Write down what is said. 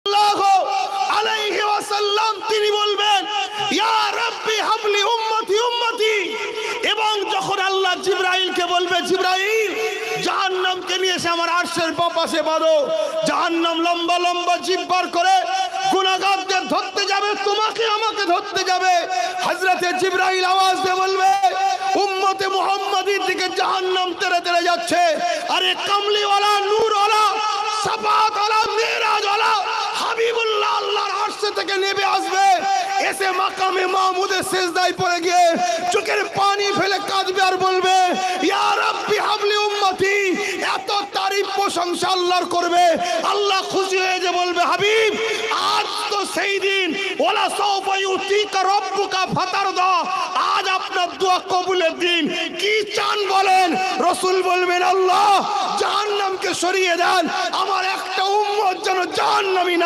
সাল্লাল্লাহু আলাইহি ওয়াসাল্লাম তিনি বলবেন ইয়া রাব্বি হাবলি উম্মতি উম্মতি। এবং যখন আল্লাহ জিবরাইলকে বলবে জিবরাইল জাহান্নামকে নিয়ে এসে আমার আরশের পাশে বাঁধো, জাহান্নাম লম্বা লম্বা জিভ বার করে গুনাহগারদের ধরতে যাবে, তোমাকে আমাকে ধরতে যাবে। হযরতে জিবরাইল আওয়াজ দিয়ে বলবে উম্মতে মুহাম্মাদির দিকে জাহান্নাম তেড়ে তেড়ে যাচ্ছে। আরে কামলিওয়ালা, নূরওয়ালা, সাফাতওয়ালা, মিরাজওয়ালা হাবিবুল্লাহ আল্লাহর আরশ থেকে নেমে আসবে, এসে মাকামে মাহমুদের সিজদায় পড়ে গিয়ে চোখের পানি ফেলে কাঁদবে আর বলবে ইয়া রাব্বি হাবলি উম্মতি। এত তারিফ প্রশংসা আল্লাহর করবে, আল্লাহ খুশি হয়ে যে বলবে হাবিব আজ তো সেই দিন, ওয়ালা সাওফা ইউতিকা রাব্বুকা ফাতারদা, আজ আপনার দোয়া কবুলের দিন। কি চান বলেন? রাসূল বলবেন আল্লাহ জাহান্নামকে সরিয়ে দেন, আমার একটা উম্মত যেন জাহান্নামী